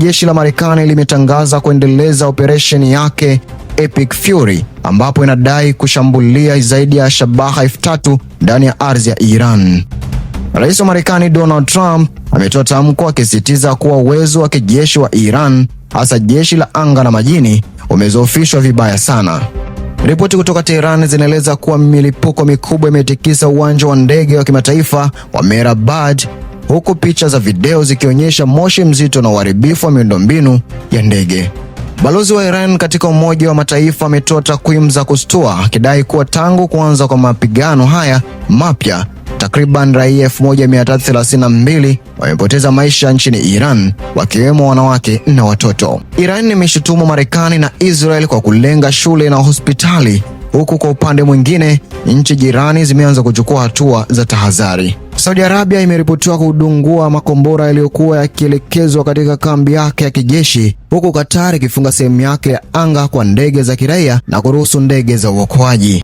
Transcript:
Jeshi la Marekani limetangaza kuendeleza operesheni yake Epic Fury ambapo inadai kushambulia zaidi ya shabaha 3000 ndani ya ardhi ya Iran. Rais wa Marekani Donald Trump ametoa tamko akisisitiza kuwa uwezo wa kijeshi wa Iran, hasa jeshi la anga na majini, umezoofishwa vibaya sana. Ripoti kutoka Tehran zinaeleza kuwa milipuko mikubwa imetikisa uwanja wa ndege wa kimataifa wa Mehrabad, huku picha za video zikionyesha moshi mzito na uharibifu wa miundombinu ya ndege. Balozi wa Iran katika Umoja wa Mataifa ametoa takwimu za kustua akidai kuwa tangu kuanza kwa mapigano haya mapya, takriban raia 1332 wamepoteza maisha nchini Iran, wakiwemo wanawake na watoto. Iran imeshutumu Marekani na Israel kwa kulenga shule na hospitali, huku kwa upande mwingine nchi jirani zimeanza kuchukua hatua za tahadhari. Saudi Arabia imeripotiwa kudungua makombora yaliyokuwa yakielekezwa katika kambi yake ya kijeshi, huku Qatar ikifunga sehemu yake ya anga kwa ndege za kiraia na kuruhusu ndege za uokoaji.